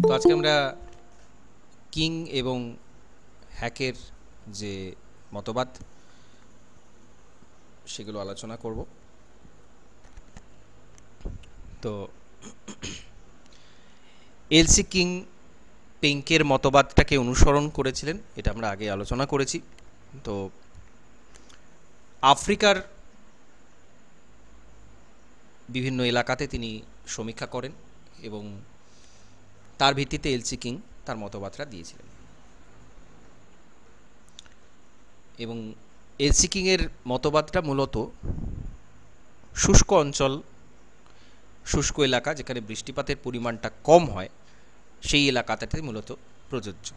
তো আজকে আমরা কিং এবং হ্যাকের যে মতবাদ সেগুলো আলোচনা করব। তো এলসি কিং পেঙ্কের মতবাদটাকে অনুসরণ করেছিলেন, এটা আমরা আগে আলোচনা করেছি। তো আফ্রিকার বিভিন্ন এলাকাতে তিনি সমীক্ষা করেন এবং তার ভিত্তিতে এলসি কিং তার মতবাদটা দিয়েছিলেন। এবং এলসি কিংয়ের মতবাদটা মূলত শুষ্ক অঞ্চল, শুষ্ক এলাকা যেখানে বৃষ্টিপাতের পরিমাণটা কম হয় সেই এলাকাটাতে মূলত প্রযোজ্য।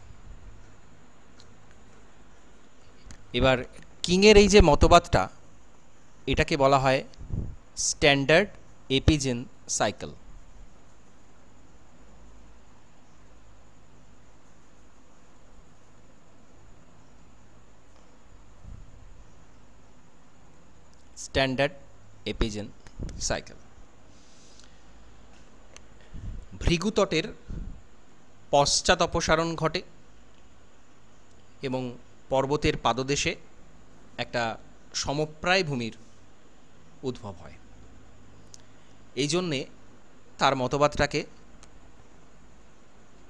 এবার কিংয়ের এই যে মতবাদটা, এটাকে বলা হয় স্ট্যান্ডার্ড এপিজেন সাইকেল। স্ট্যান্ডার্ড এপিজেন সাইকেল ভৃগুতটের পশ্চাৎ অপসারণ ঘটে এবং পর্বতের পাদদেশে একটা সমপ্রায় ভূমির উদ্ভব হয়। এই জন্যে তার মতবাদটাকে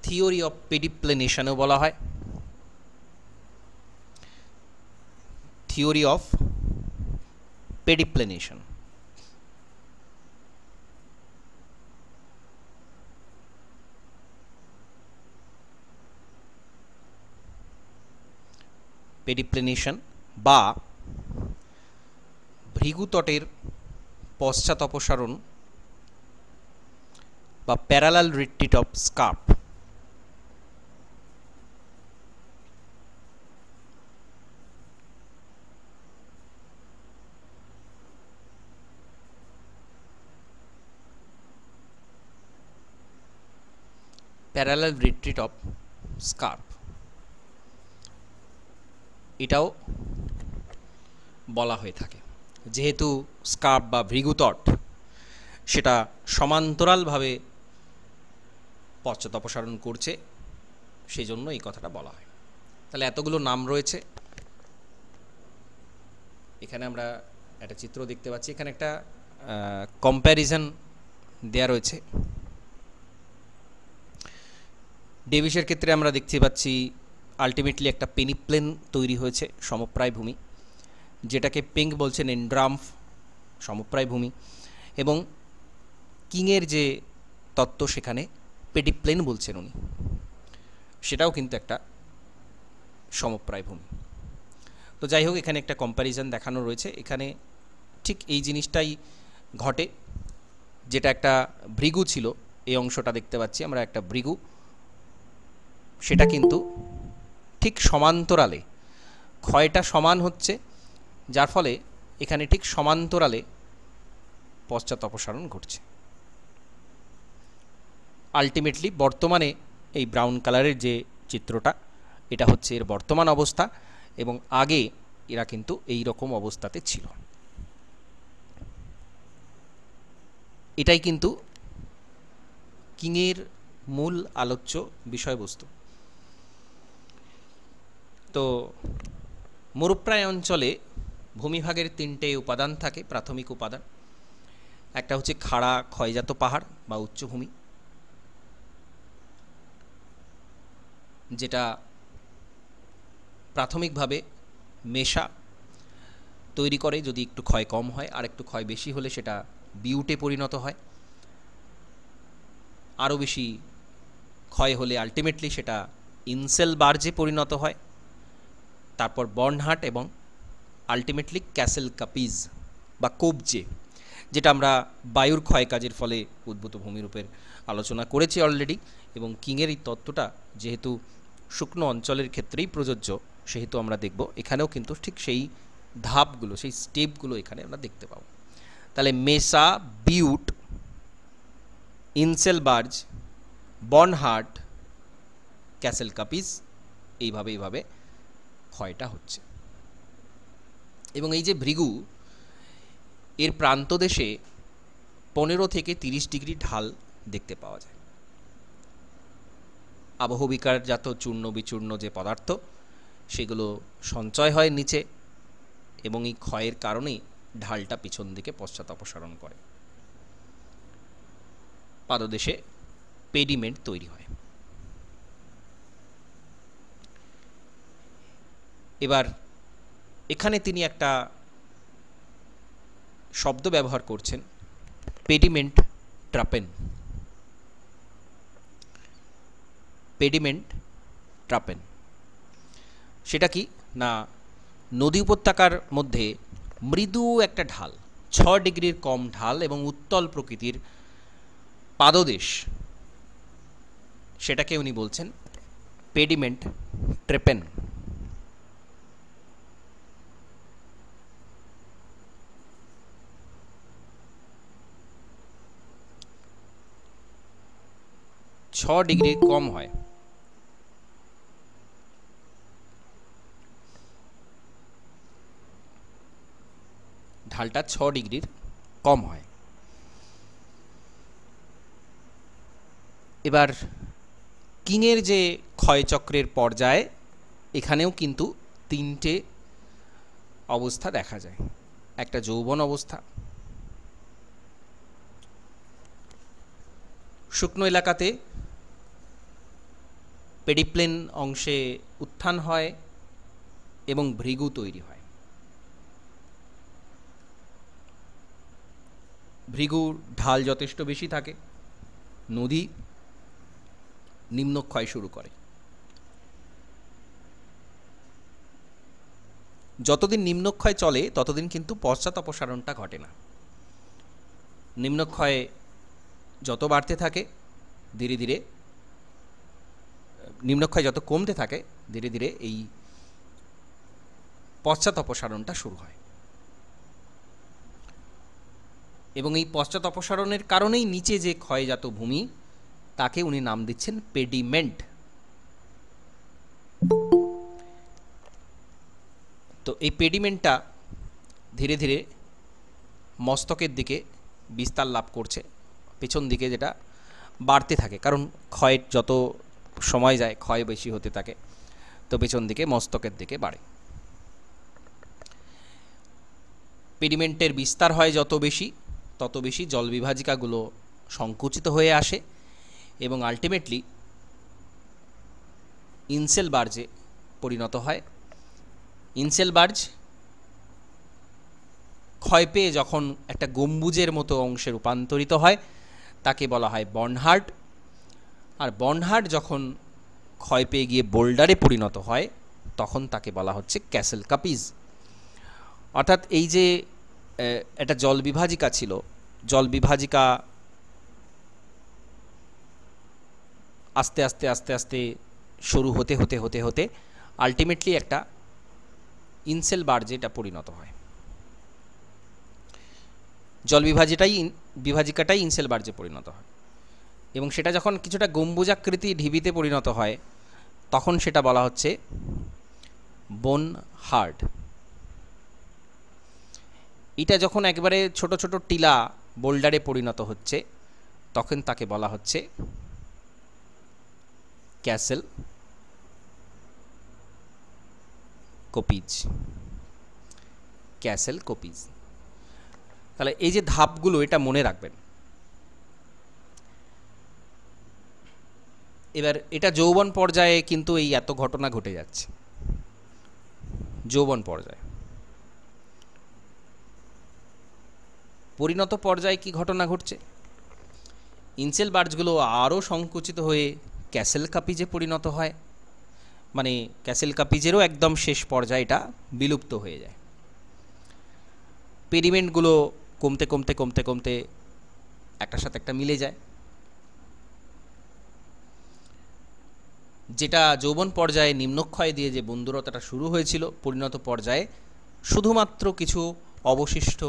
থিওরি অফ পেডিপ্লেনেশনও বলা হয়। Theory of পেডিপ্লেনেশন। পেডিপ্লেনেশন বা ভৃগুতটের পশ্চাৎ অপসারণ বা parallel retreat of scarp. Parallel retreat of scarp এটাও বলা হয়ে থাকে, যেহেতু স্কার্প বা ভৃগুতট সেটা সমান্তরালভাবে পশ্চাৎ অপসারণ করছে, সেই জন্য এই কথাটা বলা হয়। তাহলে এতগুলো নাম রয়েছে। এখানে আমরা একটা চিত্র দেখতে পাচ্ছি, এখানে একটা কম্প্যারিজন দেয়া রয়েছে। ডেভিসের ক্ষেত্রে আমরা দেখতে পাচ্ছি আলটিমেটলি একটা পেনিপ্লেন তৈরি হয়েছে, সমপ্রায় ভূমি, যেটাকে পেঙ্ক বলছেন এন্ড্রাম্ফ, সমপ্রায় ভূমি। এবং কিংয়ের যে তত্ত্ব সেখানে পেডিপ্লেন বলছেন উনি, সেটাও কিন্তু একটা সমপ্রায় ভূমি। তো যাই হোক, এখানে একটা কম্প্যারিজন দেখানো রয়েছে। এখানে ঠিক এই জিনিসটাই ঘটে, যেটা একটা ভৃগু ছিল, এই অংশটা দেখতে পাচ্ছি আমরা একটা ভৃগু, সেটা কিন্তু ঠিক সমান্তরালে ক্ষয়টা সমান হচ্ছে, যার ফলে এখানে ঠিক সমান্তরালে পশ্চাৎ অপসারণ ঘটছে। আলটিমেটলি বর্তমানে এই ব্রাউন কালারের যে চিত্রটা, এটা হচ্ছে এর বর্তমান অবস্থা, এবং আগে এরা কিন্তু এই রকম অবস্থাতে ছিল। এটাই কিন্তু কিংয়ের মূল আলোচ্য বিষয়বস্তু। তো মরুপ্রায় অঞ্চলে ভূমিভাগের তিনটে উপাদান থাকে, প্রাথমিক উপাদান। একটা হচ্ছে খাড়া ক্ষয়জাত পাহাড় বা উচ্চভূমি, যেটা প্রাথমিকভাবে মেশা তৈরি করে, যদি একটু ক্ষয় কম হয়, আর একটু ক্ষয় বেশি হলে সেটা বিউটে পরিণত হয়। আরও বেশি ক্ষয় হলে আলটিমেটলি সেটা ইনসেল বার্জে পরিণত হয়, তারপর বর্নহাট এবং আলটিমেটলি ক্যাসেল কাপিজ বা কবজে, যেটা আমরা বায়ুর ক্ষয় কাজের ফলে উদ্ভূত ভূমিরূপের আলোচনা করেছি অলরেডি। এবং কিংয়ের এই তত্ত্বটা যেহেতু শুকনো অঞ্চলের ক্ষেত্রেই প্রযোজ্য, সেহেতু আমরা দেখব এখানেও কিন্তু ঠিক সেই ধাপগুলো, সেই স্টেপগুলো এখানে আমরা দেখতে পাবো। তাহলে মেসা, বিউট, ইনসেল বার্জ, বর্নহাট, ক্যাসেল কাপিজ, এইভাবে ক্ষয়টা হচ্ছে। এবং এই যে ভৃগু, এর প্রান্তদেশে 15 থেকে 30 ডিগ্রি ঢাল দেখতে পাওয়া যায়। আবহবিকারজাত চূর্ণ বিচূর্ণ যে পদার্থ সেগুলো সঞ্চয় হয় নিচে, এবং এই ক্ষয়ের কারণেই ঢালটা পিছন দিকে পশ্চাৎ অপসারণ করে, পাদদেশে পেডিমেন্ট তৈরি হয়। এবার এখানে তিনি একটা শব্দ ব্যবহার করছেন, পেডিমেন্ট ট্রাপেন। পেডিমেন্ট ট্রাপেন সেটা কি না, নদী উপত্যকার মধ্যে মৃদু একটা ঢাল, 6 ডিগ্রির কম ঢাল এবং উত্তল প্রকৃতির পাদদেশ, সেটাকে উনি বলছেন পেডিমেন্ট ট্রেপেন। ছ ডিগ্রি কম হয়। ঢালটা 6 ডিগ্রির কম হয়। এবার কিংয়ের যে ক্ষয়চক্রের পর্যায়ে এখানেও কিন্তু 3টে অবস্থা দেখা যায়। একটা যৌবন অবস্থা, শুকনো এলাকাতে পেডিপ্লেন অংশে উত্থান হয় এবং ভৃগু তৈরি হয়। ভৃগুর ঢাল যথেষ্ট বেশি থাকে, নদী নিম্নক্ষয় শুরু করে। যতদিন নিম্নক্ষয় চলে ততদিন কিন্তু পশ্চাৎ অপসারণটা ঘটে না। নিম্নক্ষয় যত বাড়তে থাকে ধীরে ধীরে, নিম্নক্ষয় যত কমতে থাকে ধীরে ধীরে এই পশ্চাৎ অপসারণটা শুরু হয়, এবং এই পশ্চাৎ অপসারণের কারণেই নিচে যে ক্ষয়জাত ভূমি তাকে উনি নাম দিচ্ছেন পেডিমেন্ট। তো এই পেডিমেন্টটা ধীরে ধীরে মস্তকের দিকে বিস্তার লাভ করছে, পেছন দিকে যেটা বাড়তে থাকে, কারণ ক্ষয়ের যত সময় যায় ক্ষয় বেশি হতে থাকে, তো পেছন দিকে মস্তকের দিকে বাড়ে। পেডিমেন্টের বিস্তার হয় যত বেশি, তত বেশি জলবিভাজিকাগুলো সংকুচিত হয়ে আসে এবং আলটিমেটলি ইনসেল বার্জে পরিণত হয়। ইনসেল বার্জ ক্ষয় পেয়ে যখন একটা গম্বুজের মতো অংশে রূপান্তরিত হয় তাকে বলা হয় বর্নহার্ড, আর বর্নহার্ড যখন ক্ষয় পেয়ে গিয়ে বোল্ডারে পরিণত হয় তখন তাকে বলা হচ্ছে ক্যাসেল কাপিজ। অর্থাৎ এই যে একটা জলবিভাজিকা ছিল, জলবিভাজিকা আস্তে আস্তে আস্তে আস্তে শুরু হতে হতে হতে হতে আলটিমেটলি একটা ইনসেল বার্জে এটা পরিণত হয়। বিভাজিকাটাই ইনসেল বার্জে পরিণত হয়, এবং সেটা যখন কিছুটা গম্বুজাকৃতি ঢিবিতে পরিণত হয় তখন সেটা বলা হচ্ছে বোনহার্ড। এটা যখন একবারে ছোট ছোট টিলা বোল্ডারে পরিণত হচ্ছে তখন তাকে বলা হচ্ছে ক্যাসেল কোপিজ। ক্যাসেল কোপিজ। তাহলে এই যে ধাপগুলো এটা মনে রাখবেন। এবার এটা যৌবন পর্যায়ে কিন্তু এই এত ঘটনা ঘটে যাচ্ছে। যৌবন পর্যায়ে, পরিণত পর্যায়ে কি ঘটনা ঘটছে, ইনসেল বার্জগুলো আরও সংকুচিত হয়ে ক্যাসেল কাপিজে পরিণত হয়, মানে ক্যাসেল কাপিজেরও একদম শেষ পর্যায়ে এটা বিলুপ্ত হয়ে যায়। পেডিমেন্টগুলো কমতে কমতে কমতে কমতে একটার সাথে একটা মিলে যায়। যেটা যৌবন পর্যায়ে নিম্নক্ষয় দিয়ে যে বন্ধুরতাটা শুরু হয়েছিল, পরিণত পর্যায়ে শুধুমাত্র কিছু অবশিষ্ট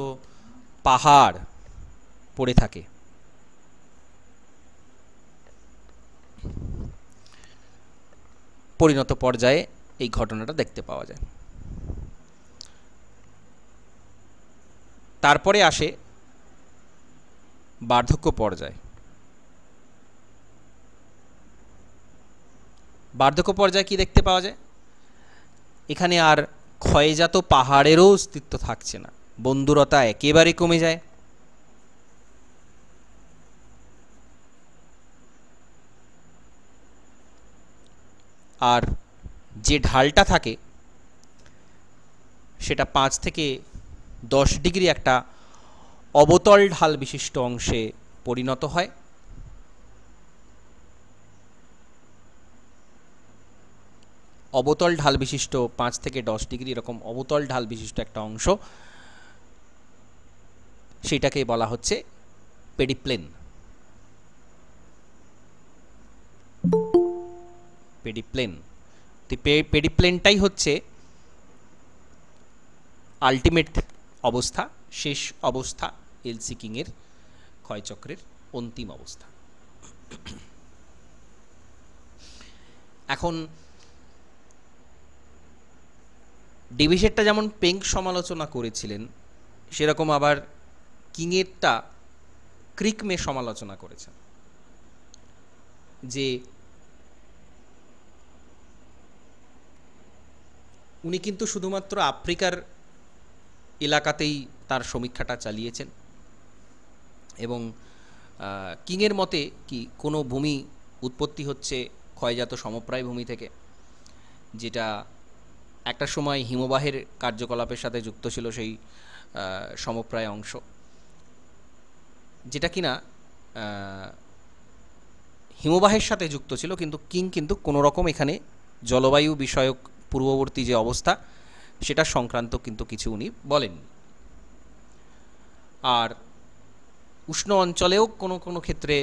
পাহাড় পড়ে থাকে। পরিণত পর্যায়ে এই ঘটনাটা দেখতে পাওয়া যায়। তারপরে আসে বার্ধক্য পর্যায়। বার্ধক্য পর্যায়ে কি দেখতে পাওয়া যায়? এখানে আর ক্ষয়জাত পাহাড়েরও অস্তিত্ব থাকছে না, বন্ধুরতা একেবারে কমে যায়। আর যে ঢালটা থাকে সেটা 5 থেকে 10 ডিগ্রি একটা অবতল ঢাল বিশিষ্ট অংশে পরিণত হয়। অবতল ঢাল বিশিষ্ট 5 থেকে 10 ডিগ্রি এরকম অবতল ঢাল বিশিষ্ট একটা অংশ, সেটাকে বলা হচ্ছে পেডিপ্লেন। পেডিপ্লেন, পেডিপ্লেনটাই হচ্ছে আলটিমেট অবস্থা, শেষ অবস্থা এলসি কিংয়ের ক্ষয়চক্রের অন্তিম অবস্থা। এখন ডেভিসেরটা যেমন পেঙ্ক সমালোচনা করেছিলেন, সেরকম আবার কিংয়েরটা ক্রিকমে সমালোচনা করেছেন, যে উনি কিন্তু শুধুমাত্র আফ্রিকার এলাকাতেই তার সমীক্ষাটা চালিয়েছেন এবং কিংয়ের মতে কি কোনো ভূমি উৎপত্তি হচ্ছে ক্ষয়জাত সমপ্রায় ভূমি থেকে, যেটা একটা সময় হিমবাহের কার্যকলাপের সাথে যুক্ত ছিল, সেই সমপ্রায় অংশ, যেটা কিনা হিমবাহের সাথে যুক্ত ছিল, কিন্তু কিং কিন্তু কোনো রকম এখানে জলবায়ু বিষয়ক পূর্ববর্তী যে অবস্থা সেটা সংক্রান্ত কিন্তু কিছু উনি বলেন। আর উষ্ণ অঞ্চলেও কোনো কোনো ক্ষেত্রে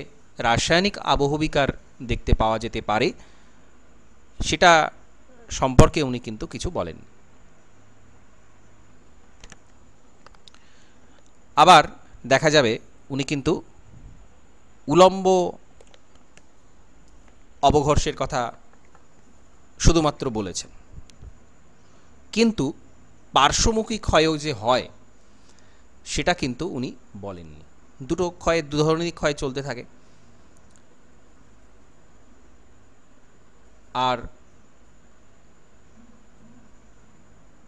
রাসায়নিক আবহবিকার দেখতে পাওয়া যেতে পারে, সেটা সম্পর্কে উনি কিন্তু কিছু বলেন। আবার দেখা যাবে উনি কিন্তু উলম্ব অবঘর্ষের কথা শুধুমাত্র বলেছেন, কিন্তু পার্শ্বমুখী ক্ষয়ও যে হয় সেটা কিন্তু উনি বলেননি। দু ধরনেরই ক্ষয় চলতে থাকে। আর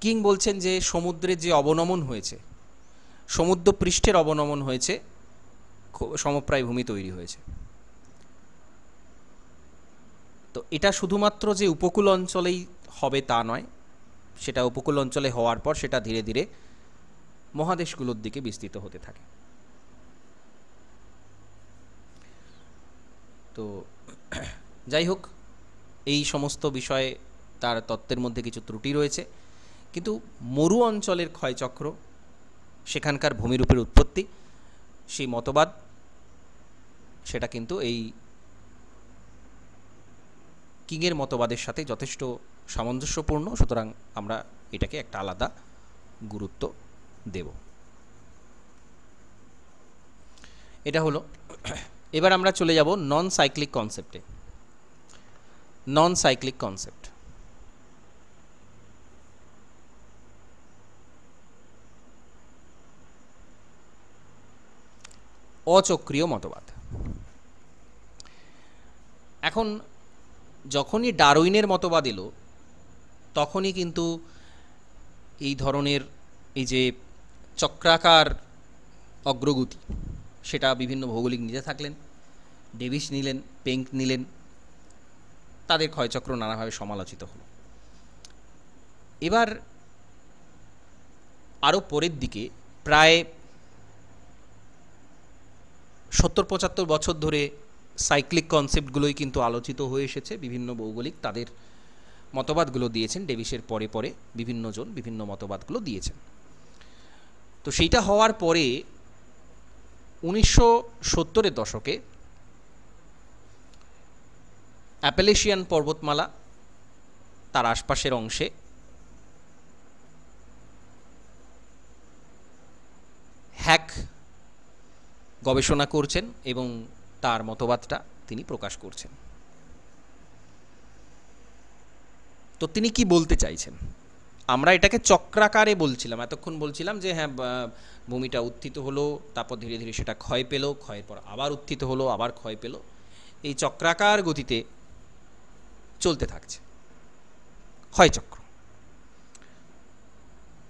কিং বলছেন যে সমুদ্রের যে অবনমন হয়েছে, সমুদ্র পৃষ্ঠের অবনমন হয়েছে, সমপ্রায় ভূমি তৈরি হয়েছে। তো এটা শুধুমাত্র যে উপকূল অঞ্চলেই হবে তা নয়, সেটা উপকূল অঞ্চলে হওয়ার পর সেটা ধীরে ধীরে মহাদেশগুলোর দিকে বিস্তৃত হতে থাকে। তো যাই হোক, এই সমস্ত বিষয়ে তার তত্ত্বের মধ্যে কিছু ত্রুটি রয়েছে, কিন্তু মরু অঞ্চলের ক্ষয়চক্র, সেখানকার ভূমিরূপের উৎপত্তি, সেই মতবাদ সেটা কিন্তু এই কিংয়ের মতবাদের সাথে যথেষ্ট সামঞ্জস্যপূর্ণ, সুতরাং আমরা এটাকে একটা আলাদা গুরুত্ব দেব। এটা হলো। এবার আমরা চলে যাব নন সাইক্লিক কনসেপ্টে। নন সাইক্লিক কনসেপ্ট, অচক্রীয় মতবাদ। এখন যখনই ডারউইনের মতবাদ এলো, তখনই কিন্তু এই ধরনের এই যে চক্রাকার অগ্রগতি, সেটা বিভিন্ন ভৌগোলিক নিতে থাকলেন। ডেভিস নিলেন, পেঙ্ক নিলেন, তাদের ক্ষয়চক্র নানাভাবে সমালোচিত হলো। এবার আরও পরের দিকে প্রায় 70-75 বছর ধরে সাইক্লিক কনসেপ্টগুলোই কিন্তু আলোচিত হয়ে এসেছে। বিভিন্ন ভৌগোলিক তাদের মতবাদগুলো দিয়েছেন, ডেভিসের পরে পরে বিভিন্ন জন বিভিন্ন মতবাদগুলো দিয়েছেন। তো সেইটা হওয়ার পরে 1970-এর দশকে অ্যাপেলেশিয়ান পর্বতমালা, তার আশপাশের অংশে হ্যাক গবেষণা করছেন এবং তার মতবাদটা তিনি প্রকাশ করছেন। তো তিনি কি বলতে চাইছেন? আমরা এটাকে চক্রাকারে বলছিলাম, এতক্ষণ বলছিলাম যে হ্যাঁ, ভূমিটা উত্থিত হলো, তারপর ধীরে ধীরে সেটা ক্ষয় পেল, ক্ষয়ের পর আবার উত্থিত হলো, আবার ক্ষয় পেল, এই চক্রাকার গতিতে চলতে থাকছে, ক্ষয়চক্র।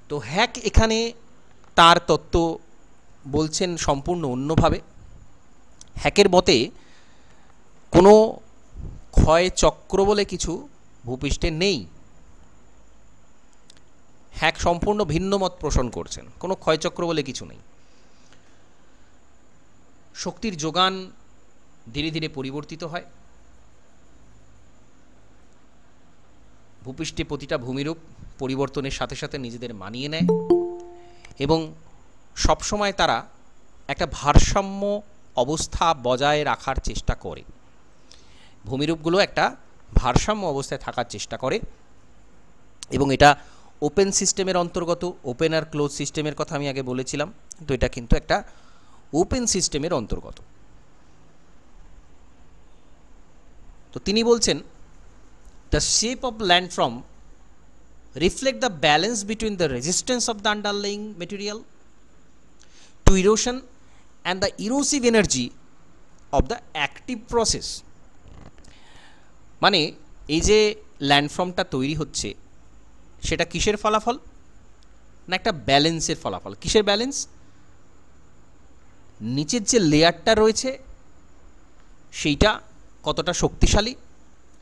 তো হ্যাক এখানে তার তত্ত্ব বলছেন সম্পূর্ণ অন্যভাবে। হ্যাকের মতে কোনো ক্ষয়চক্র বলে কিছু ভূপৃষ্ঠে নেই। হ্যাক সম্পূর্ণ ভিন্ন মত পোষণ করছেন, কোনো ক্ষয়চক্র বলে কিছু নেই। শক্তির যোগান ধীরে ধীরে পরিবর্তিত হয়, ভূপৃষ্ঠে প্রতিটা ভূমিরূপ পরিবর্তনের সাথে সাথে নিজেদের মানিয়ে নেয় এবং সবসময় তারা একটা ভারসাম্য অবস্থা বজায় রাখার চেষ্টা করে। ভূমিরূপগুলো একটা ভারসাম্য অবস্থায় থাকার চেষ্টা করে এবং এটা ওপেন সিস্টেমের অন্তর্গত। ওপেন আর ক্লোজ সিস্টেমের কথা আমি আগে বলেছিলাম, তো এটা কিন্তু একটা ওপেন সিস্টেমের অন্তর্গত। তো তিনি বলছেন the shape of landform reflect the balance between the resistance of the underlying material to erosion and the erosive energy of the active process। মানে এই যে ল্যান্ডফর্মটা তৈরি হচ্ছে সেটা কিসের ফলাফল না, একটা ব্যালেন্সের ফলাফল। কিসের ব্যালেন্স? নিচের যে লেয়ারটা রয়েছে সেইটা কতটা শক্তিশালী,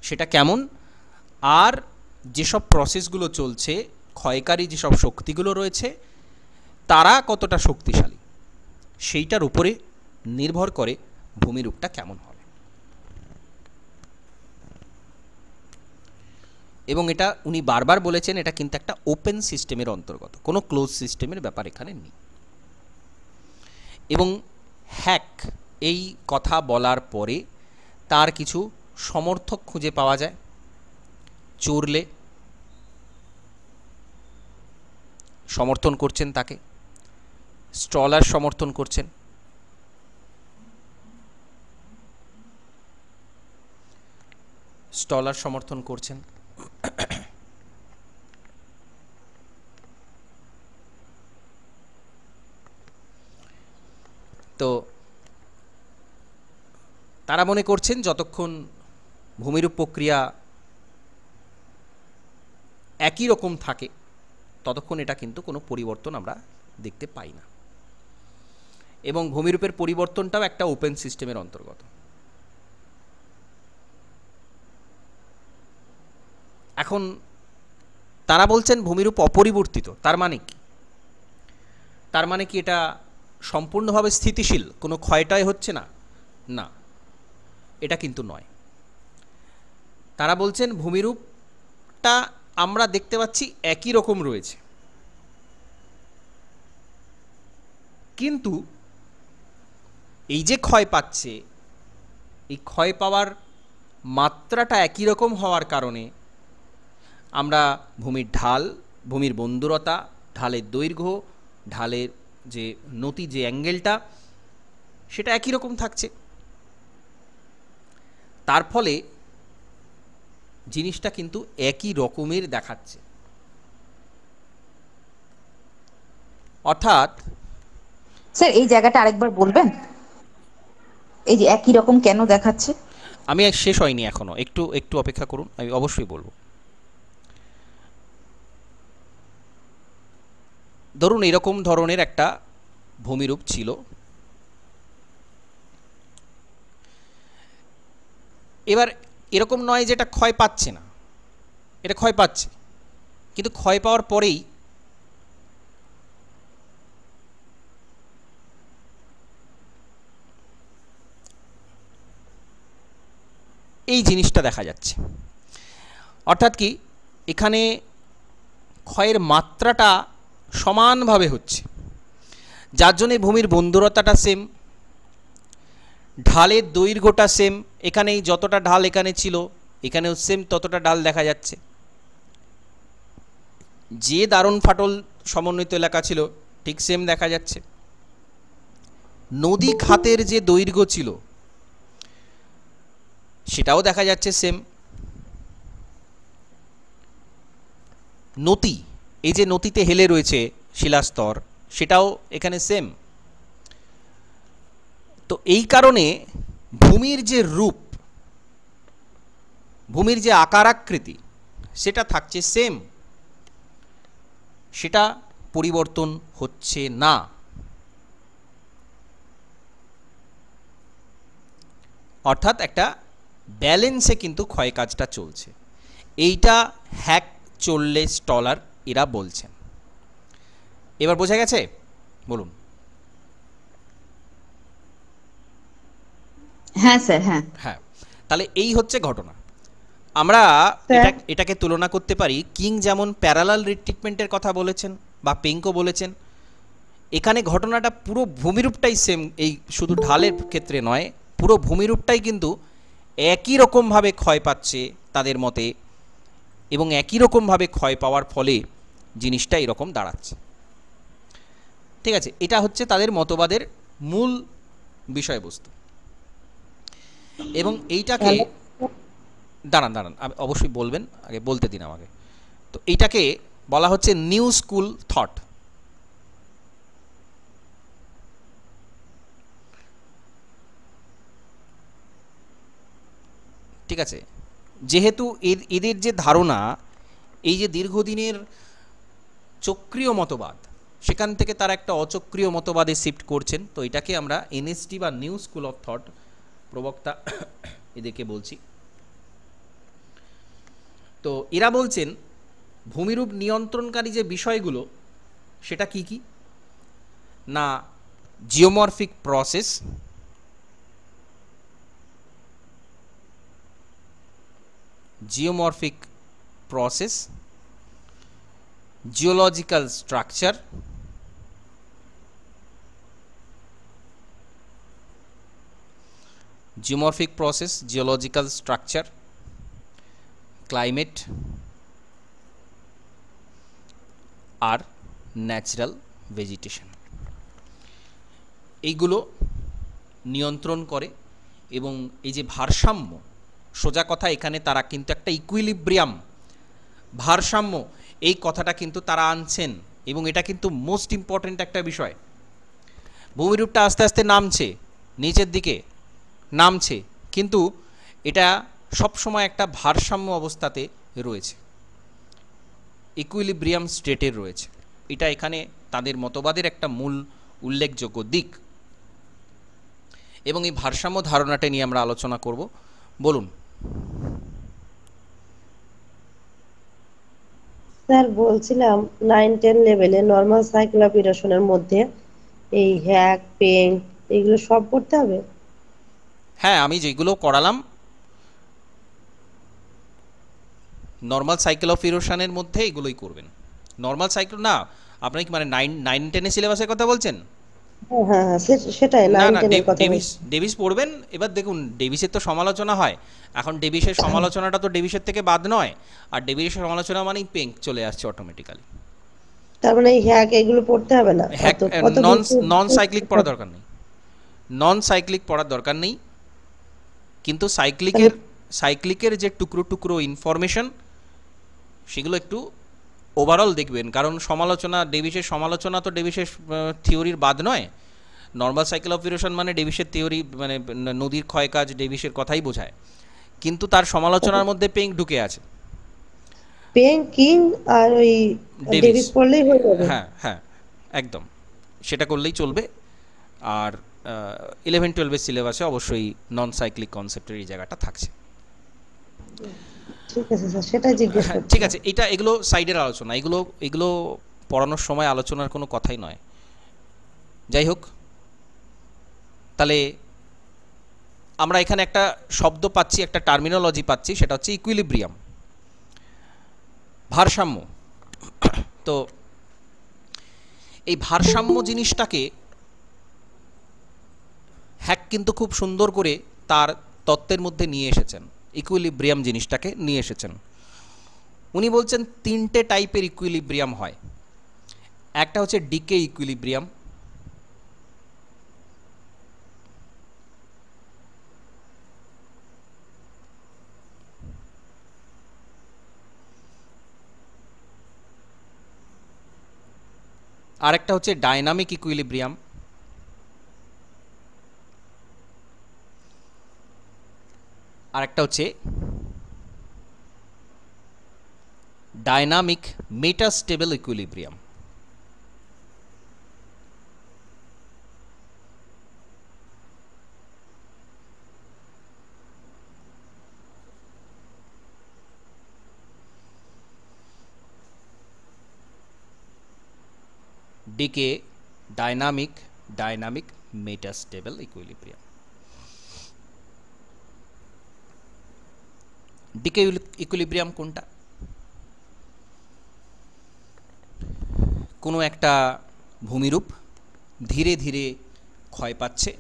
সেটা কেমন, আর যেসব প্রসেসগুলো চলছে, ক্ষয়কারী যেসব শক্তিগুলো রয়েছে তারা কতটা শক্তিশালী, সেইটার উপরে নির্ভর করে ভূমিরূপটা কেমন হবে। এবং এটা উনি বারবার বলেছেন এটা কিন্তু একটা ওপেন সিস্টেমের অন্তর্গত, কোনো ক্লোজ সিস্টেমের ব্যাপার এখানে নেই। এবং হ্যাক এই কথা বলার পরে তার কিছু সমর্থক খুঁজে পাওয়া যায়। চোরলে সমর্থন করছেন তাকে, স্টলার সমর্থন করছেন, স্টলার সমর্থন করছেন। তো তারা মনে করছেন যতক্ষণ ভূমিরূপ প্রক্রিয়া একই রকম থাকে ততক্ষণ এটা কিন্তু কোনো পরিবর্তন আমরা দেখতে পাই না। এবং ভূমিরূপের পরিবর্তনটাও একটা ওপেন সিস্টেমের অন্তর্গত। এখন তারা বলছেন ভূমিরূপ অপরিবর্তিত, তার মানে কি? তার মানে কি এটা সম্পূর্ণভাবে স্থিতিশীল, কোনো ক্ষয়টয় হচ্ছে না? না, এটা কিন্তু নয়। তারা বলছেন ভূমিরূপটা আমরা দেখতে পাচ্ছি একই রকম রয়েছে, কিন্তু এই যে ক্ষয় পাচ্ছে, এই ক্ষয় পাওয়ার মাত্রাটা একই রকম হওয়ার কারণে আমরা ভূমির ঢাল, ভূমির বন্দুরতা, ঢালের দৈর্ঘ্য, ঢালের যে নতি যে অ্যাঙ্গেলটা সেটা একই রকম থাকছে। তার ফলে জিনিসটা কিন্তু একই রকমের দেখাচ্ছে। অর্থাৎ স্যার এই জায়গাটা আরেকবার বলবেন, এই যে একই রকম কেন দেখাচ্ছে? আমি শেষ হয়নি এখনো, একটু একটু অপেক্ষা করুন, আমি অবশ্যই বলবো। ধরুন এরকম ধরনের একটা ভূমিরূপ ছিল, এবার এরকম নয় যে এটা ক্ষয় পাচ্ছে না, এটা ক্ষয় পাচ্ছে, কিন্তু ক্ষয় পাওয়ার পরেই এই জিনিসটা দেখা যাচ্ছে। অর্থাৎ কি এখানে ক্ষয়ের মাত্রাটা সমানভাবে হচ্ছে, যার জন্যে ভূমির বন্দুরতাটা সেম, ঢালের দৈর্ঘ্যটা সেম, এখানেই যতটা ঢাল এখানে ছিল এখানেও সেম ততটা ঢাল দেখা যাচ্ছে। যে দারুণ ফাটল সমন্বিত এলাকা ছিল ঠিক সেম দেখা যাচ্ছে। নদী খাতের যে দৈর্ঘ্য ছিল সেটাও দেখা যাচ্ছে সেম। নতি, এই যে নতিতে হেলে রয়েছে শিলাস্তর, সেটাও এখানে সেম। তো এই কারণে ভূমির যে রূপ, ভূমির যে আকার আকৃতি সেটা থাকছে সেম, সেটা পরিবর্তন হচ্ছে না। অর্থাৎ একটা ব্যালেন্সে কিন্তু ক্ষয় কাজটা চলছে। এইটা হ্যাক চললে স্টলার এরা বলছেন। এবার বোঝা গেছে? বলুন। হ্যাঁ স্যার, হ্যাঁ। হ্যাঁ, তাহলে এই হচ্ছে ঘটনা। আমরা স্যার, এটাকে তুলনা করতে পারি, কিং যেমন প্যারালাল রিট্রিটমেন্টের কথা বলেছেন বা পেঙ্কও বলেছেন, এখানে ঘটনাটা পুরো ভূমিরূপটাই সেম। এই শুধু ঢালের ক্ষেত্রে নয়, পুরো ভূমিরূপটাই কিন্তু একই রকমভাবে ক্ষয় পাচ্ছে তাদের মতে, এবং একই রকমভাবে ক্ষয় পাওয়ার ফলে জিনিসটা এরকম দাঁড়াচ্ছে। ঠিক আছে, এটা হচ্ছে তাদের মতবাদের মূল বিষয়বস্তু। এবং এইটাকে দাঁড়ান দাঁড়ান, অবশ্যই বলবেন, আগে বলতে দিন আমাকে। তো এইটাকে বলা হচ্ছে নিউ স্কুল থট। ঠিক আছে, যেহেতু এদের যে ধারণা, এই যে দীর্ঘদিনের চক্রীয় মতবাদ, সেখান থেকে তারা একটা অচক্রীয় মতবাদে শিফট করছেন। তো এটাকে আমরা এনএসটি বা নিউ স্কুল অফ থট প্রবক্তা এদেরকে বলছি। তো এরা বলছেন ভূমিরূপ নিয়ন্ত্রণকারী যে বিষয়গুলো সেটা কি কি না, geomorphic process, geomorphic process, geological structure, geomorphic process, geological structure, climate আর ন্যাচারাল ভেজিটেশন, এইগুলো নিয়ন্ত্রণ করে। এবং এই যে ভারসাম্য, সোজা কথা, এখানে তারা কিন্তু একটা ইকুইলিব্রিয়াম, ভারসাম্য, এই কথাটা কিন্তু তারা আনছেন। এবং এটা কিন্তু মোস্ট ইম্পর্ট্যান্ট একটা বিষয়। ভূমিরূপটা আস্তে আস্তে নামছে, নিচের দিকে নামছে, কিন্তু এটা সবসময় একটা ভারসাম্য অবস্থাতে রয়েছে, ইকুইলিব্রিয়াম স্টেটের রয়েছে। এটা এখানে তাদের মতবাদের একটা মূল উল্লেখযোগ্য দিক। এবং এই ভারসাম্য ধারণাটা নিয়ে আমরা আলোচনা করব। বলুন। স্যার, বলছিলাম 9-10 লেভেলে নর্মাল সাইকেল অফ ইরোশনের মধ্যে এই হ্যাক পেং এগুলো সব পড়তে হবে? হ্যাঁ, আমি যেগুলো করালাম নর্মাল সাইকেল অফ ইরোশনের মধ্যে এগুলোই করবেন। নর্মাল সাইকেল না, আপনি কি মানে 9-10 সিলেবাসের কথা বলছেন? হ্যাঁ হ্যাঁ হ্যাঁ, সেটাই না 9 না, 10 এর কথা ডেভিস, বলছি। ডেভিস পড়বেন। এবার দেখুন, ডেভিসের তো সমালোচনা হয় এখন, ডেভিসের সমালোচনাটা তো ডেভিসের থেকে বাদ নয়। আর ডেভিসের সমালোচনা মানেই পেঙ্ক চলে আসছে অটোমেটিক্যালি। তার মানে এই হ্যাক এগুলো পড়তে হবে না? হ্যাক কত নন সাইক্লিক পড়ার দরকার নেই, নন সাইক্লিক পড়ার দরকার নেই। কিন্তু সাইক্লিকের যে টুকরো টুকরো ইনফরমেশন, সেগুলো একটু ওভারঅল দেখবেন। কারণ সমালোচনা, ডেভিসের সমালোচনা তো ডেভিসের থিওরির বাদ নয়। নর্মাল সাইকেল অফ ইরোশন মানে ডেভিসের থিওরি, মানে নদীর ক্ষয় কাজ ডেভিসের কথাই বোঝায়, কিন্তু তার সমালোচনার মধ্যে পেঙ্ক ঢুকে আছে। পেং কিং আর ওই ডেভিস, ডেভিস পড়লেই হয়ে যাবে? হ্যাঁ হ্যাঁ, একদম সেটা করলেই চলবে। আর 11-12 সিলেবাসে অবশ্যই নন সাইক্লিক কনসেপ্টের এই জায়গাটা থাকছে। ঠিক আছে স্যার, সেটাই জিজ্ঞেস হ্যাঁ, ঠিক করছিলাম। আছে, এগুলো সাইডের আলোচনা, এগুলো এগুলো পড়ানোর সময় আলোচনার কোনো কথাই নয়। যাই হোক, তাহলে আমরা এখানে একটা শব্দ পাচ্ছি, একটা টার্মিনোলজি পাচ্ছি, সেটা হচ্ছে ইকুইলিব্রিয়াম, ভারসাম্য। তো এই ভারসাম্য জিনিসটাকে হ্যাক কিন্তু খুব সুন্দর করে তার তত্ত্বের মধ্যে নিয়ে এসেছেন, ইকুইলিব্রিয়াম জিনিসটাকে নিয়ে এসেছেন। উনি বলছেন 3টে টাইপের ইকুইলিব্রিয়াম হয়। একটা হচ্ছে ডিকে ইকুইলিব্রিয়াম, আরেকটা হচ্ছে ডাইনামিক ইকুইলিব্রিয়াম, আরেকটা হচ্ছে ডাইনামিক মেটাস্টেবল ইকুইলিব্রিয়াম। ডিকে ডাইনামিক মেটাস্টেবল ইকুইলিব্রিয়াম। ডিকে ইকুইলিব্রিয়াম কোনটা? কোনো একটা ভূমিরূপ ধীরে ধীরে ক্ষয় পাচ্ছে,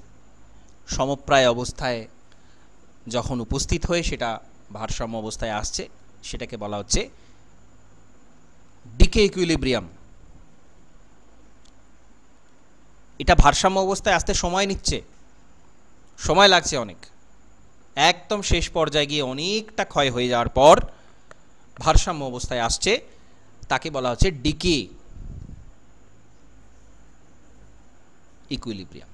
সমপ্রায় অবস্থায় যখন উপস্থিত হয়ে সেটা ভারসাম্য অবস্থায় আসছে, সেটাকে বলা হচ্ছে ডিকে ইকুইলিব্রিয়াম। এটা ভারসাম্য অবস্থায় আসতে সময় নিচ্ছে, সময় লাগছে অনেক, একদম শেষ পর্যায়ে গিয়ে অনেকটা ক্ষয় হয়ে যাওয়ার পর ভারসাম্য অবস্থায় আসছে, তাকে বলা হচ্ছে ডিকে ইকুইলিব্রিয়াম।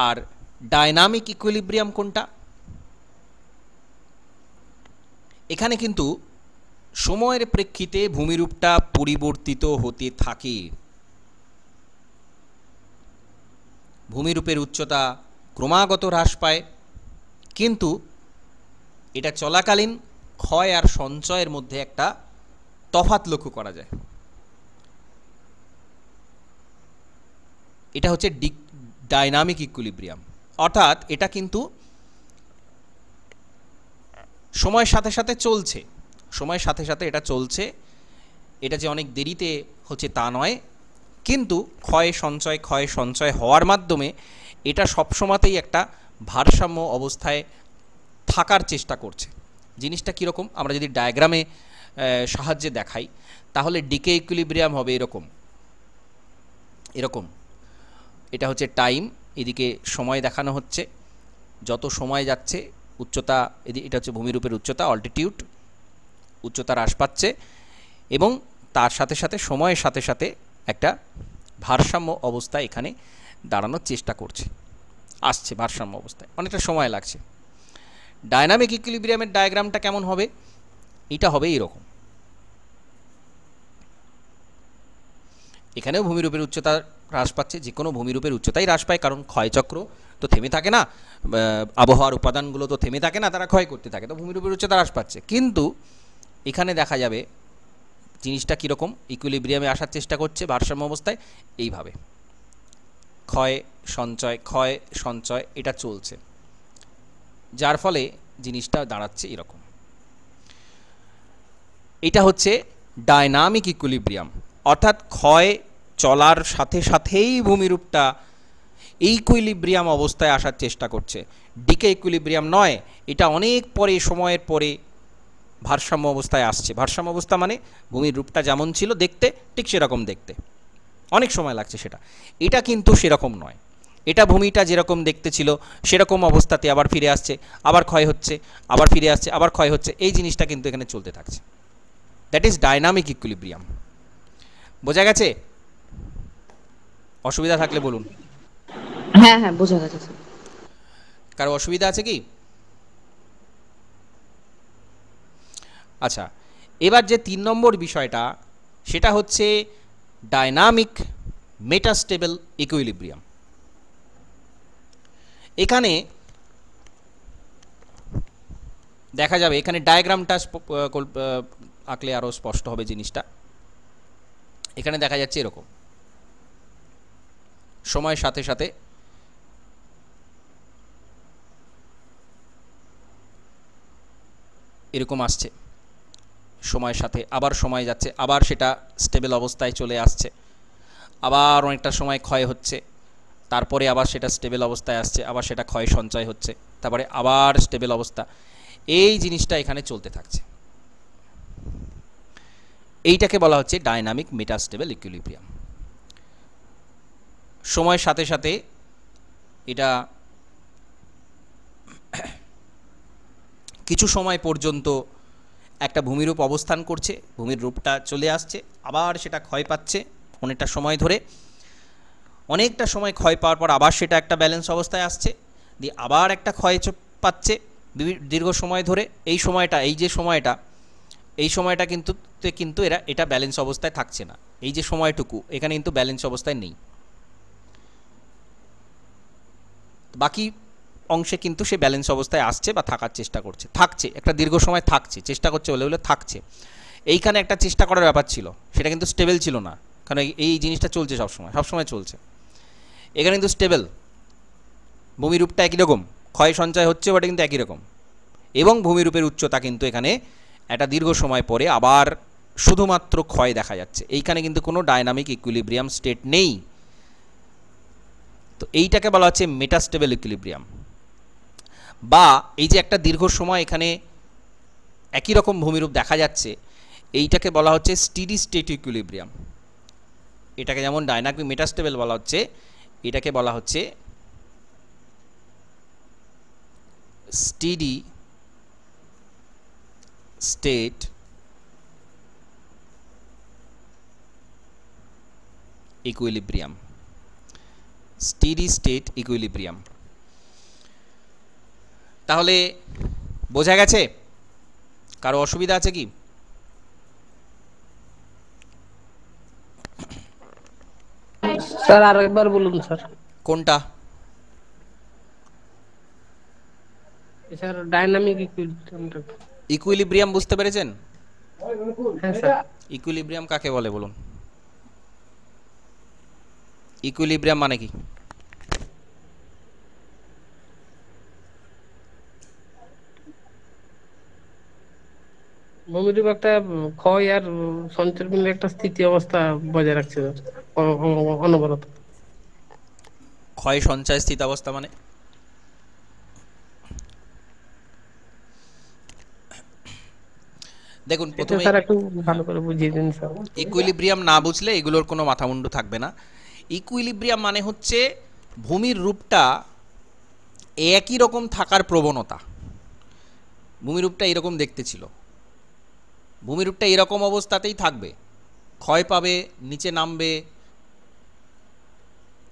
আর ডাইনামিক ইকুইলিব্রিয়াম কোনটা? এখানে কিন্তু সময়ের প্রেক্ষিতে ভূমিরূপটা পরিবর্তিত হতে থাকে। ভূমিরূপের উচ্চতা ক্রমাগত হ্রাস পায়, কিন্তু এটা চলাকালীন ক্ষয় আর সঞ্চয়ের মধ্যে একটা তফাৎ লক্ষ্য করা যায়। এটা হচ্ছে ডাইনামিক ইকুইলিব্রিয়াম, অর্থাৎ এটা কিন্তু সময়ের সাথে সাথে চলছে, সময়ের সাথে সাথে এটা চলছে, এটা যে অনেক দেরিতে হচ্ছে তা নয়, কিন্তু ক্ষয় সঞ্চয় হওয়ার মাধ্যমে এটা সবসময়তেই একটা ভারসাম্য অবস্থায় থাকার চেষ্টা করছে। জিনিসটা কীরকম আমরা যদি ডায়াগ্রামে সাহায্যে দেখাই, তাহলে ডিকে ইকুইলিব্রিয়াম হবে এরকম এরকম। এটা হচ্ছে টাইম, এদিকে সময় দেখানো হচ্ছে, যত সময় যাচ্ছে উচ্চতা, এটা হচ্ছে ভূমিরূপের উচ্চতা, অল্টিটিউড, উচ্চতা হ্রাস পাচ্ছে এবং তার সাথে সাথে সময়ের সাথে সাথে একটা ভারসাম্য অবস্থা এখানে দাঁড়ানোর চেষ্টা করছে, আসছে ভারসাম্য অবস্থায়, অনেকটা সময় লাগছে। ডায়নামিক ইকুইলিব্রিয়ামের ডায়াগ্রামটা কেমন হবে? এটা হবে এরকম। এখানেও ভূমিরূপের উচ্চতা হ্রাস পাচ্ছে, যে কোনো ভূমিরূপের উচ্চতাই হ্রাস পায়, কারণ ক্ষয়চক্র তো থেমে থাকে না, আবহাওয়ার উপাদানগুলো তো থেমে থাকে না, তারা ক্ষয় করতে থাকে, তো ভূমিরূপের উচ্চতা হ্রাস পাচ্ছে। কিন্তু এখানে দেখা যাবে জিনিসটা কীরকম, ইকুইলিব্রিয়ামে আসার চেষ্টা করছে ভারসাম্য অবস্থায়, এইভাবে ক্ষয় সঞ্চয় এটা চলছে, যার ফলে জিনিসটা দাঁড়াচ্ছে এরকম। এটা হচ্ছে ডায়নামিক ইকুইলিব্রিয়াম, অর্থাৎ ক্ষয় চলার সাথে সাথেই ভূমিরূপটা ইকুইলিব্রিয়াম অবস্থায় আসার চেষ্টা করছে। ডিকে ইকুইলিব্রিয়াম নয়, এটা অনেক পরে, সময়ের পরে ভারসাম্য অবস্থায় আসছে। ভারসাম্য অবস্থা মানে ভূমির রূপটা যেমন ছিল দেখতে, ঠিক সেরকম দেখতে, অনেক সময় লাগছে সেটা। এটা কিন্তু সেরকম নয়, এটা ভূমিটা যেরকম দেখতে ছিল সেরকম অবস্থাতে আবার ফিরে আসছে, আবার ক্ষয় হচ্ছে, আবার ফিরে আসছে, আবার ক্ষয় হচ্ছে, এই জিনিসটা কিন্তু এখানে চলতে থাকছে। That is dynamic equilibrium. বোঝা গেছে? অসুবিধা থাকলে বলুন। হ্যাঁ হ্যাঁ বোঝা গেছে। কারো অসুবিধা আছে কি? আচ্ছা, এবার যে 3 নম্বর বিষয়টা, সেটা হচ্ছে ডায়নামিক মেটাস্টেবল ইকুইলিব্রিয়াম। এখানে দেখা যাবে, এখানে ডায়াগ্রামটা আঁকলে আরও স্পষ্ট হবে জিনিসটা। এখানে দেখা যাচ্ছে এরকম, সময়ের সাথে সাথে এরকম আসছে, সময়ের সাথে আবার সময় যাচ্ছে, আবার সেটা স্টেবল অবস্থায় চলে আসছে, আবার অনেকটা সময় ক্ষয় হচ্ছে, তারপরে আবার সেটা স্টেবল অবস্থায় আসছে, আবার সেটা ক্ষয় সঞ্চয় হচ্ছে, তারপরে আবার স্টেবল অবস্থা, এই জিনিসটা এখানে চলতে থাকছে। এইটাকে বলা হচ্ছে ডায়নামিক মেটাস্টেবল ইকুইলিব্রিয়াম। সময়ের সাথে সাথে এটা কিছু সময় পর্যন্ত একটা ভূমিরূপ অবস্থান করছে, ভূমির রূপটা চলে আসছে, আবার সেটা ক্ষয় পাচ্ছে অনেকটা সময় ধরে, অনেকটা সময় ক্ষয় পাওয়ার পর আবার সেটা একটা ব্যালেন্স অবস্থায় আসছে, দিয়ে আবার একটা পাচ্ছে দীর্ঘ সময় ধরে। এই সময়টা, এই সময়টা কিন্তু এটা ব্যালেন্স অবস্থায় থাকছে না। এই যে সময়টুকু এখানে কিন্তু ব্যালেন্স অবস্থায় নেই, বাকি অংশে কিন্তু সে ব্যালেন্স অবস্থায় আসছে বা থাকার চেষ্টা করছে, থাকছে একটা দীর্ঘ সময় থাকছে, চেষ্টা করছে বলে থাকছে। এইখানে একটা চেষ্টা করার ব্যাপার ছিল, সেটা কিন্তু স্টেবল ছিল না, কারণ এই জিনিসটা চলছে সবসময় চলছে। এখানে কিন্তু স্টেবল, ভূমিরূপটা একই রকম, ক্ষয় সঞ্চয় হচ্ছে ওটা কিন্তু একই রকম, এবং ভূমিরূপের উচ্চতা কিন্তু এখানে একটা দীর্ঘ সময় পরে আবার শুধুমাত্র ক্ষয় দেখা যাচ্ছে। এইখানে কিন্তু কোনো ডায়নামিক ইকুইলিব্রিয়াম স্টেট নেই। তো এইটাকে বলা হচ্ছে মেটাস্টেবল ইকুইলিব্রিয়াম, বা এই যে একটা দীর্ঘ সময় এখানে একই রকম ভূমিরূপ দেখা যাচ্ছে, এইটাকে বলা হচ্ছে স্টেডি স্টেট ইকুইলিব্রিয়াম। এটাকে যেমন ডায়নামিক মেটাস্টেবল বলা হচ্ছে, এটাকে বলা হচ্ছে steady state equilibrium. Steady state equilibrium. তাহলে বোঝা গেছে? কারো অসুবিধা আছে কি? স্যার আর একবার বলুন স্যার। কোনটা? স্যার ডাইনামিক ইকুইলিব্রিয়াম বুঝতে পেরেছেন? হ্যাঁ স্যার। ইকুইলিব্রিয়াম কাকে বলে বলুন? ইকুইলিব্রিয়াম মানে কি? ভূমিরূপ একটা ক্ষয় আর সঞ্চার মিলে একটা স্থিতি অবস্থা বজায় রাখছে স্যার, অনবরত। ক্ষয় সঞ্চয় স্থিতাবস্থা মানে? দেখুন প্রথমে স্যার একটু ভালো করে বুঝিয়ে দিন স্যার। ইকুইলিব্রিয়াম না বুঝলে এগুলোর কোনো মাথামুন্ডু থাকবে না। ইকুইলিব্রিয়াম মানে হচ্ছে ভূমির রূপটা একই রকম থাকার প্রবণতা। ভূমিরূপটা এরকম দেখতে ছিল, ভূমিরূপটা এরকম অবস্থাতেই থাকবে, ক্ষয় পাবে, নিচে নামবে,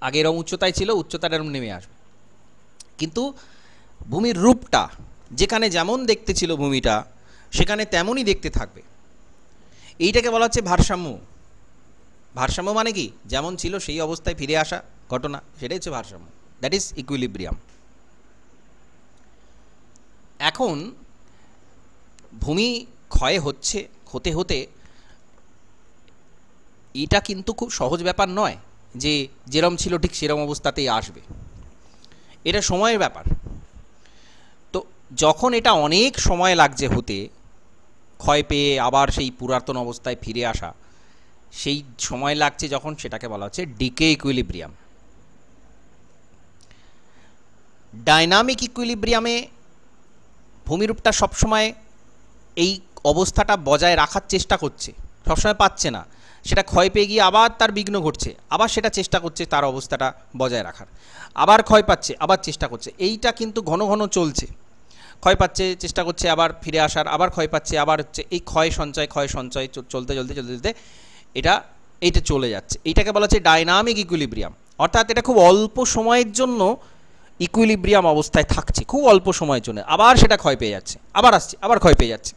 আগে এরকম উচ্চতায় ছিল, উচ্চতাটা এরকম নেমে আসবে। কিন্তু ভূমির রূপটা যেখানে যেমন দেখতে ছিল ভূমিটা, সেখানে তেমনই দেখতে থাকবে। এইটাকে বলা হচ্ছে ভারসাম্য। ভারসাম্য মানে কি? যেমন ছিল সেই অবস্থায় ফিরে আসা ঘটনা, সেটাই হচ্ছে ভারসাম্য। That is equilibrium. এখন ভূমি ক্ষয় হতে হতে এটা কিন্তু খুব সহজ ব্যাপার নয় যে যেরম ছিল ঠিক সেরম অবস্থাতেই আসবে, এটা সময়ের ব্যাপার। তো যখন এটা অনেক সময় লাগছে হতে, ক্ষয় পেয়ে আবার সেই পুরাতন অবস্থায় ফিরে আসা, সেই সময় লাগছে যখন, সেটাকে বলা হচ্ছে ডিকে ইকুইলিব্রিয়াম। ডাইনামিক ইকুইলিব্রিয়ামে ভূমিরূপটা সবসময় এই অবস্থাটা বজায় রাখার চেষ্টা করছে, সবসময় পাচ্ছে না, সেটা ক্ষয় পেয়ে গিয়ে আবার তার বিঘ্ন ঘটছে, আবার সেটা চেষ্টা করছে তার অবস্থাটা বজায় রাখার, আবার ক্ষয় পাচ্ছে, আবার চেষ্টা করছে। এইটা কিন্তু ঘন ঘন চলছে, ক্ষয় পাচ্ছে, চেষ্টা করছে আবার ফিরে আসার, আবার ক্ষয় পাচ্ছে, আবার হচ্ছে, এই ক্ষয় সঞ্চয় চলতে চলতে চলতে চলতে এইটা চলে যাচ্ছে। এইটাকে বলা হচ্ছে ডাইনামিক ইকুইলিব্রিয়াম। অর্থাৎ এটা খুব অল্প সময়ের জন্য ইকুইলিব্রিয়াম অবস্থায় থাকছে, খুব অল্প সময়ের জন্য, আবার সেটা ক্ষয় পেয়ে যাচ্ছে, আবার আসছে, আবার ক্ষয় পেয়ে যাচ্ছে।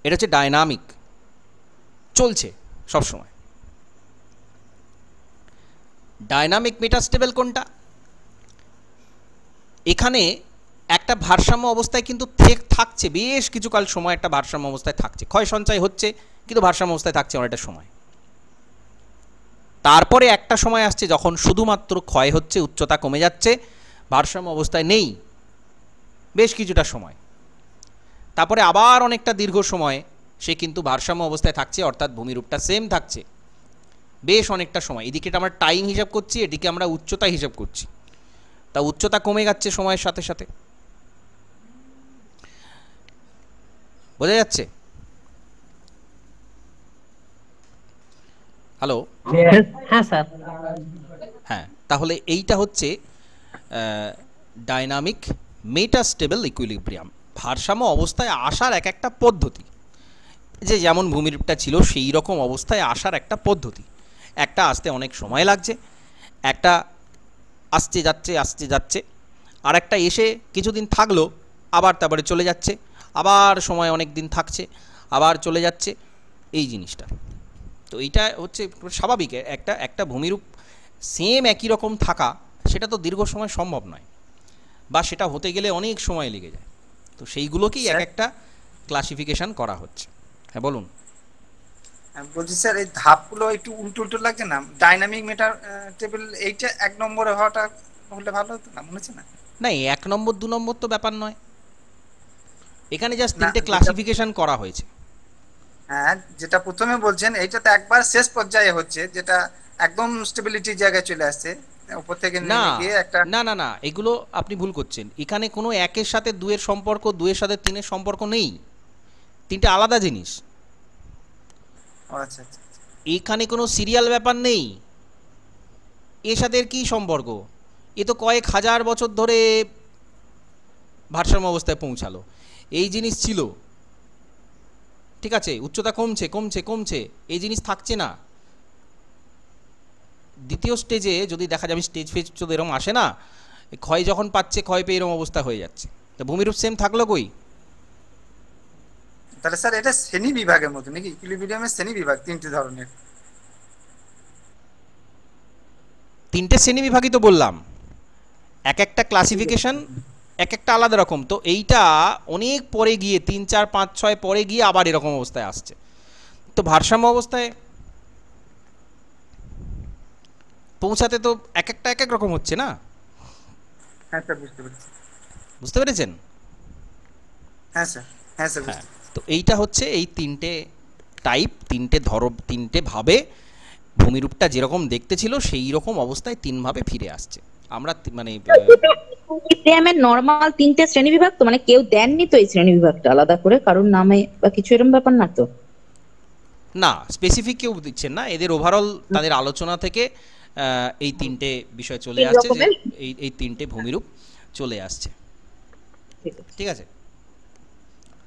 এটা হচ্ছে ডাইনামিক, চলছে সবসময়। ডাইনামিক মেটাস্টেবল কোনটা? এখানে একটা ভারসাম্য অবস্থায় কিন্তু থাকছে, বেশ কিছুকাল সময় একটা ভারসাম্য অবস্থায় থাকছে, ক্ষয় সঞ্চয় হচ্ছে কিন্তু ভারসাম্য অবস্থায় থাকছে অনেকটা সময়। তারপরে একটা সময় আসছে যখন শুধুমাত্র ক্ষয় হচ্ছে, উচ্চতা কমে যাচ্ছে, ভারসাম্য অবস্থায় নেই বেশ কিছুটা সময়। তারপরে আবার অনেকটা দীর্ঘ সময় সে কিন্তু ভারসাম্য অবস্থায় থাকছে, অর্থাৎ ভূমিরূপটা সেম থাকছে বেশ অনেকটা সময়। এদিকে আমরা টাইম হিসাব করছি, এদিকে আমরা উচ্চতা হিসাব করছি, তা উচ্চতা কমে যাচ্ছে সময়ের সাথে সাথে। বোঝা যাচ্ছে? হ্যালো? হ্যাঁ স্যার। হ্যাঁ, তাহলে এইটা হচ্ছে ডাইনামিক মেটাস্টেবল ইকুইলিব্রিয়াম, ভারসাম্য অবস্থায় আসার এক একটা পদ্ধতি। যে যেমন ভূমিরূপটা ছিল সেই রকম অবস্থায় আসার একটা পদ্ধতি। একটা আসতে অনেক সময় লাগছে, একটা আসতে যাচ্ছে আর একটা এসে কিছুদিন থাকলো, আবার তারপরে চলে যাচ্ছে, আবার সময় অনেক দিন থাকছে, আবার চলে যাচ্ছে, এই জিনিসটা। তো এইটা হচ্ছে স্বাভাবিক। একটা একটা ভূমিরূপ সেম একই রকম থাকা, সেটা তো দীর্ঘ সময় সম্ভব নয়, বা সেটা হতে গেলে অনেক সময় লেগে যায়। তো সেইগুলোকেই এক একটা ক্লাসিফিকেশন করা হচ্ছে। হ্যাঁ বলুন। বলছি স্যার, এই ধাপগুলো একটু উল্টো উল্টো লাগছে না? ডাইনামিক মেটার টেবিল এইটা 1 নম্বরে হওয়াটা হলে ভালো হতো না, মনে হচ্ছে না? না, 1 নম্বর 2 নম্বর তো ব্যাপার নয়, এখানে জাস্ট না, 3টে ক্লাসিফিকেশন করা হয়েছে। হ্যাঁ, যেটা প্রথমে বলছেন এইটা তো একবার শেষ পর্যায়ে হচ্ছে, যেটা একদম স্টেবিলিটির জায়গায় চলে আসছে, উপর থেকে না নেমে গিয়ে একটা। না না না, এগুলো আপনি ভুল করছেন। এখানে কোনো 1-এর সাথে 2-এর সম্পর্ক, 2-এর সাথে 3-এর সম্পর্ক নেই, 3টে আলাদা জিনিস। আচ্ছা আচ্ছা। এখানে কোনো সিরিয়াল ব্যাপার নেই। এর সাথে কি সম্পর্ক? এ তো কয়েক হাজার বছর ধরে ভারসাম্য অবস্থায় পৌঁছালো, এই জিনিস ছিল, ঠিক আছে, উচ্চতা কমছে কমছে কমছে, এই জিনিস থাকছে না। দ্বিতীয় স্টেজে যদি দেখা যাবে, স্টেজ ফেজ তো এরকম আসে না, ক্ষয় যখন পাচ্ছে, ক্ষয় পেয়ে এরকম অবস্থা হয়ে যাচ্ছে। তো ভূমিরূপ সেম থাকলো কই? তাহলে স্যার এটা শ্রেণী বিভাগের মতো নাকি? ইকুইলিব্রিয়ামের শ্রেণী বিভাগ 3টে ধরনের। 3টে শ্রেণী বিভাগই তো বললাম, এক একটা ক্লাসিফিকেশন এক একটা আলাদা রকম। তো এইটা অনেক পরে গিয়ে 3, 4, 5, 6 পরে গিয়ে আবার এরকম অবস্থায় আসছে। তো ভারসাম্য অবস্থায় পৌঁছাতে তো এক একটা এক এক রকম হচ্ছে না। হ্যাঁ স্যার, বুঝতে পেরেছি। বুঝতে পেরেছেন? হ্যাঁ স্যার, হ্যাঁ স্যার, হ্যাঁ। বুঝতে পেরেছি। তো এইটা হচ্ছে এই 3টে টাইপ, 3টে ধরন, 3টে ভাবে ভূমিরূপটা যেরকম দেখতে ছিল সেই রকম অবস্থায় 3 ভাবে ফিরে আসছে। আমরা মানে ইকুইলিব্রিয়ামের নরমাল 3টে শ্রেণী বিভাগ, তো মানে কেউ দেননি তো এই শ্রেণী বিভাগটা আলাদা করে কারোর নামে বা কিছু এরকম ব্যাপার না তো? না, স্পেসিফিক কেউ দিচ্ছেন না, এদের ওভারঅল তাদের আলোচনা থেকে এই 3টে বিষয় চলে তিন আসছে, যে রকমের। এই 3টে ভূমিরূপ চলে আসছে। ঠিক আছে। ঠিক আছে।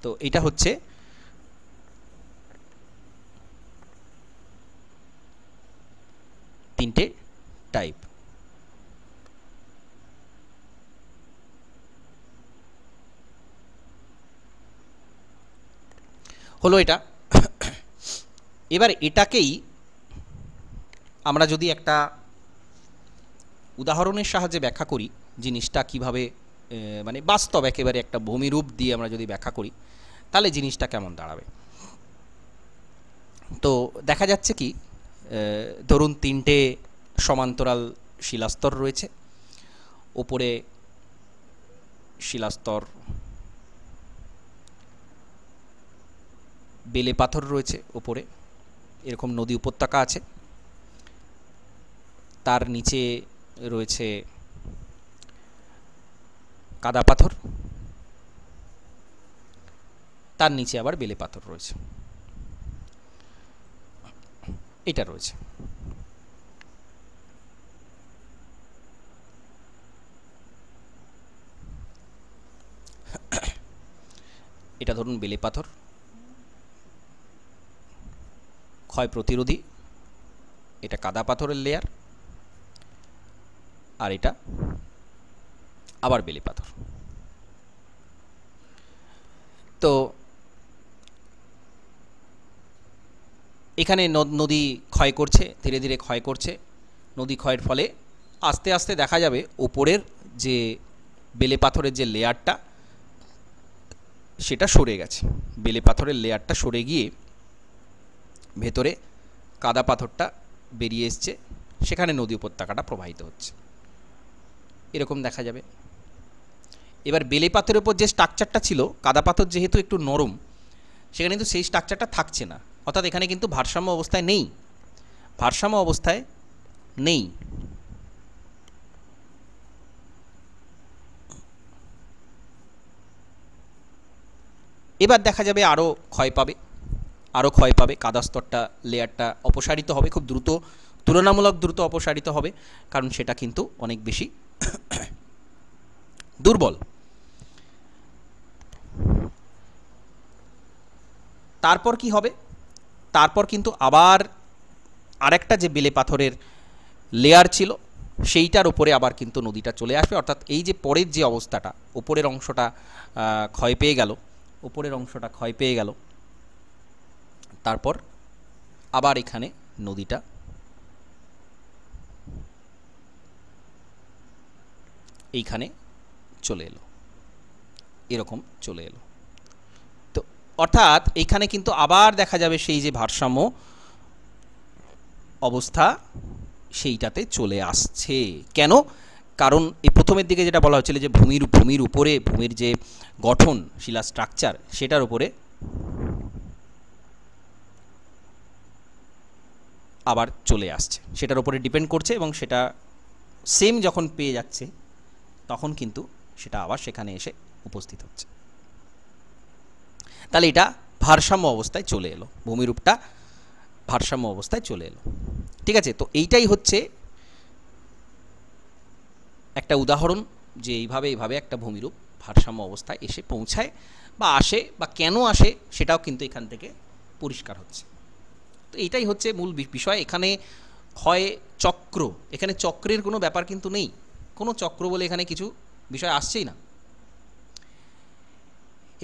তো এটা হচ্ছে তিনটে টাইপ। হলো এটা। এবার এটাকেই আমরা যদি একটা উদাহরণের সাহায্যে ব্যাখ্যা করি, জিনিসটা কিভাবে মানে বাস্তব একেবারে একটা ভূমিরূপ দিয়ে আমরা যদি ব্যাখ্যা করি, তাহলে জিনিসটা কেমন দাঁড়াবে। তো দেখা যাচ্ছে কি, ধরুন 3টে সমান্তরাল শিলাস্তর রয়েছে, ওপরে শিলাস্তর বেলে পাথর রয়েছে, ওপরে এরকম নদী উপত্যকা আছে, তার নিচে রয়েছে কাদা পাথর, তার নিচে আবার বেলে পাথর রয়েছে, এটা রয়েছে। এটা ধরুন বেলে পাথর, ক্ষয় প্রতিরোধী, এটা কাদা পাথরের লেয়ার, আর এটা আবার বেলে পাথর। তো এখানে নদী ক্ষয় করছে, ধীরে ধীরে ক্ষয় করছে। নদী ক্ষয়ের ফলে আস্তে আস্তে দেখা যাবে ওপরের যে বেলে পাথরের যে লেয়ারটা, সেটা সরে গেছে। বেলে পাথরের লেয়ারটা সরে গিয়ে ভেতরে কাদা পাথরটা বেরিয়ে এসছে, সেখানে নদী উপত্যকাটা প্রবাহিত হচ্ছে, এরকম দেখা যাবে। এবার বেলে পাথরের উপর যে স্ট্রাকচারটা ছিল, কাদা পাথর যেহেতু একটু নরম, সেখানে কিন্তু সেই স্ট্রাকচারটা থাকছে না, অর্থাৎ এখানে কিন্তু ভারসাম্য অবস্থায় নেই, ভারসাম্য অবস্থায় নেই। এবার দেখা যাবে আরও ক্ষয় পাবে, আরও ক্ষয় পাবে, কাদা স্তরটা, লেয়ারটা অপসারিত হবে খুব দ্রুত, তুলনামূলক দ্রুত অপসারিত হবে, কারণ সেটা কিন্তু অনেক বেশি দুর্বল। তারপর কি হবে? তারপর কিন্তু আবার আরেকটা যে বেলে পাথরের লেয়ার ছিল, সেইটার উপরে আবার কিন্তু নদীটা চলে আসবে, অর্থাৎ এই যে পরের যে অবস্থাটা, ওপরের অংশটা ক্ষয় পেয়ে গেল, ওপরের অংশটা ক্ষয় পেয়ে গেল, তারপর আবার এখানে নদীটা এইখানে চলে এলো, এরকম চলে এলো। তো অর্থাৎ এইখানে কিন্তু আবার দেখা যাবে সেই যে ভারসাম্য অবস্থা সেইটাতে চলে আসছে। কেন? কারণ এই প্রথমের দিকে যেটা বলা হচ্ছিল যে ভূমির উপরে, ভূমির যে গঠন, শিলা স্ট্রাকচার, সেটার উপরে আবার চলে আসছে, সেটার উপরে ডিপেন্ড করছে, এবং সেটা সেম যখন পেয়ে যাচ্ছে তখন কিন্তু সেটা আবার সেখানে এসে উপস্থিত হচ্ছে। তাহলে এটা ভারসাম্য অবস্থায় চলে এলো, ভূমিরূপটা ভারসাম্য অবস্থায় চলে এলো। ঠিক আছে, তো এইটাই হচ্ছে একটা উদাহরণ যে এইভাবে একটা ভূমিরূপ ভারসাম্য অবস্থায় এসে পৌঁছায় বা আসে, বা কেন আসে সেটাও কিন্তু এখান থেকে পরিষ্কার হচ্ছে। তো এইটাই হচ্ছে মূল বিষয়। এখানে ক্ষয় চক্র, এখানে চক্রের কোনো ব্যাপার কিন্তু নেই, কোনো চক্র বলে এখানে কিছু বিষয় আসছেই না।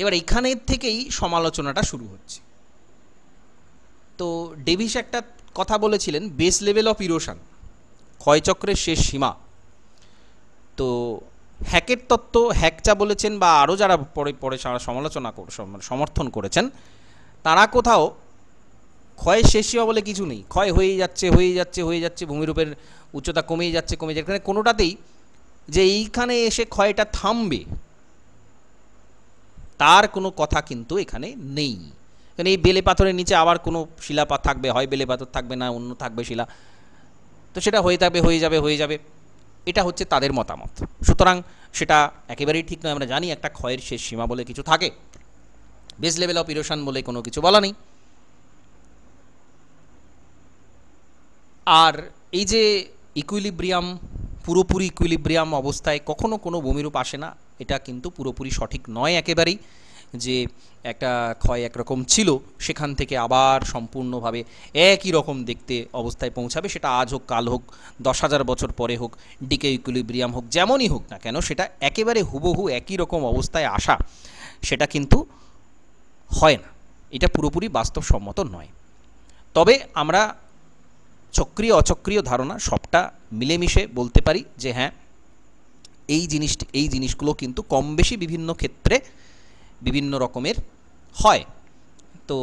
এবার এখানের থেকেই সমালোচনাটা শুরু হচ্ছে। তো ডেভিস একটা কথা বলেছিলেন, বেস লেভেল অফ ইরোশন, ক্ষয়চক্রের শেষ সীমা। তো হ্যাকের তত্ত্ব, হ্যাকচা বলেছেন, বা আরও যারা পরে সমালোচনা সমর্থন করেছেন, তারা কোথাও ক্ষয়ের শেষ সীমা বলে কিছু নেই, ক্ষয় হয়েই যাচ্ছে, ভূমিরূপের উচ্চতা কমেই যাচ্ছে। এখানে কোনোটাতেই যে এইখানে এসে ক্ষয়টা থামবে তার কোনো কথা কিন্তু এখানে নেই। কারণ এই বেলে পাথরের নিচে আবার কোনো শিলা থাকবে, হয় বেলে পাথর থাকবে, না অন্য থাকবে শিলা, তো সেটা হয়ে যাবে, এটা হচ্ছে তাদের মতামত। সুতরাং সেটা একেবারেই ঠিক নয়। আমরা জানি একটা ক্ষয়ের শেষ সীমা বলে কিছু থাকে, বেস লেভেল অফ ইরোশন বলে কোনো কিছু বলা নেই। আর এই যে ইকুইলিব্রিয়াম, পুরোপুরি ইকুইলিব্রিয়াম অবস্থায় কখনো কোনো ভূমিরূপ আসে না, এটা কিন্তু পুরোপুরি সঠিক নয় একেবারেই, যে একটা ক্ষয় একরকম ছিল সেখান থেকে আবার সম্পূর্ণভাবে একই রকম দেখতে অবস্থায় পৌঁছাবে, সেটা আজ হোক, কাল হোক, 10,000 বছর পরে হোক, ডিকে ইকুইলিব্রিয়াম হোক, যেমনই হোক না কেন, সেটা একেবারে হুবহু একই রকম অবস্থায় আসা সেটা কিন্তু হয় না, এটা পুরোপুরি বাস্তবসম্মত নয়। তবে আমরা চক্রীয় অচক্রীয় ধারণা সবটা মিলেমিশে বলতে পারি যে হ্যাঁ, এই জিনিসগুলো কিন্তু কম বেশি বিভিন্ন ক্ষেত্রে বিভিন্ন রকমের হয়। তো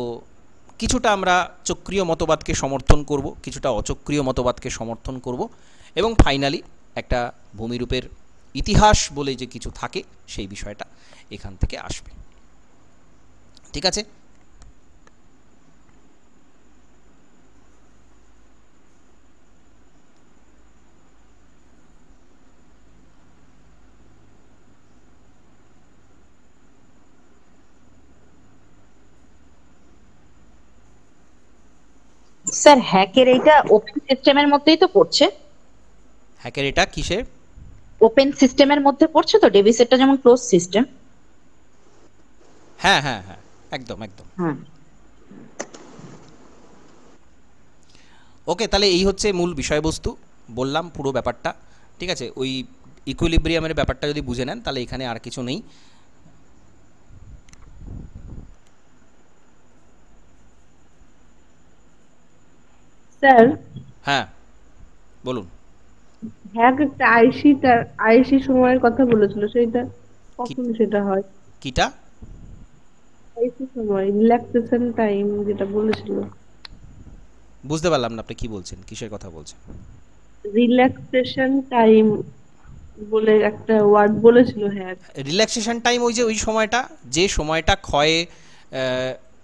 কিছুটা আমরা চক্রীয় মতবাদকে সমর্থন করব, কিছুটা অচক্রীয় মতবাদকে সমর্থন করব, এবং ফাইনালি একটা ভূমিরূপের ইতিহাস বলে যে কিছু থাকে সেই বিষয়টা এখান থেকে আসবে। ঠিক আছে? স্যার হ্যাকের এইটা ওপেন সিস্টেমের মধ্যেই তো পড়ছে, হ্যাকের এটা কিসের? ওপেন সিস্টেমের মধ্যে পড়ছে তো, ডেভিসেরটা যেমন ক্লোজ সিস্টেম। হ্যাঁ, একদম। হ্যাঁ, ওকে, তাহলে এই হচ্ছে মূল বিষয়বস্তু, বললাম পুরো ব্যাপারটা। ঠিক আছে, ওই ইকুইলিব্রিয়ামের ব্যাপারটা যদি বুঝে নেন তাহলে এখানে আর কিছু নেই। স্যার, হ্যাঁ বলুন। হ্যাঁ, একটা আইসি সময়ের কথা বলেছিল, সেটা কখন সেটা হয়? কিটা? আইসি সময়, রিল্যাক্সেশন টাইম যেটা বলেছিল। বুঝতে পারলাম না আপনি কি বলছেন, কিসের কথা বলছেন? রিল্যাক্সেশন টাইম বলে একটা ওয়ার্ড বলেছিল। হ্যাঁ, রিল্যাক্সেশন টাইম ওই যে ওই সময়টা, যে সময়টা ক্ষয়ে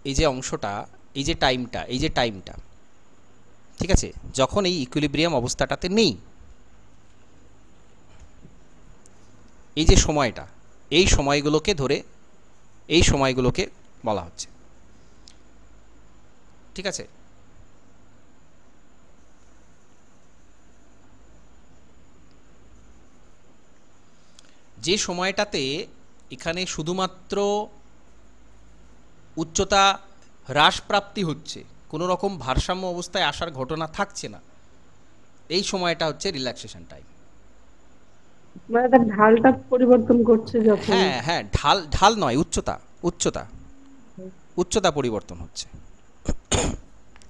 এই যে অংশটা, এই যে টাইমটা, ঠিক আছে, যখন এই ইকুইলিব্রিয়াম অবস্থাটাতে নেই, এই যে সময়টা, এই সময়গুলোকে ধরে এই সময়গুলোকে বলা হচ্ছে। ঠিক আছে, যে সময়টাতে এখানে শুধুমাত্র উচ্চতা হ্রাস প্রাপ্তি হচ্ছে, কোনো রকম ভারসাম্য অবস্থায় আসার ঘটনা থাকছে না, এই সময়টা হচ্ছে রিল্যাক্সেশন টাইম। মানে তার ঢালটা পরিবর্তন করছে যখন। হ্যাঁ হ্যাঁ, ঢাল ঢাল নয়, উচ্চতা, উচ্চতা, উচ্চতা পরিবর্তন হচ্ছে।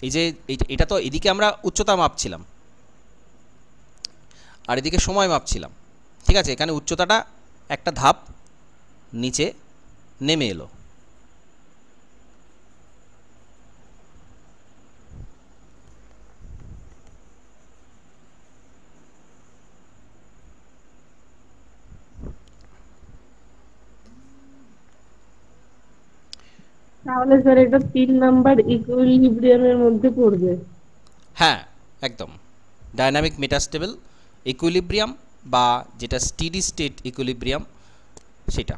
এই যে এটা তো এদিকে আমরা উচ্চতা মাপছিলাম আর এদিকে সময় মাপছিলাম, ঠিক আছে? এখানে উচ্চতাটা একটা ধাপ নিচে নেমে এলো। তাহলে স্যার এটা 3 নাম্বার ইকুইলিব্রিয়ামের মধ্যে পড়বে। হ্যাঁ, একদম ডায়নামিক মেটাস্টেবল ইকুইলিব্রিয়াম, বা যেটা স্টেডি স্টেট ইকুইলিব্রিয়াম সেটা,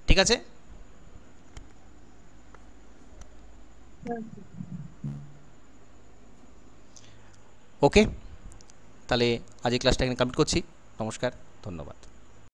ঠিক আছে? ওকে, তাহলে আজ এই ক্লাসটা এখানে কমপ্লিট করছি। নমস্কার, ধন্যবাদ।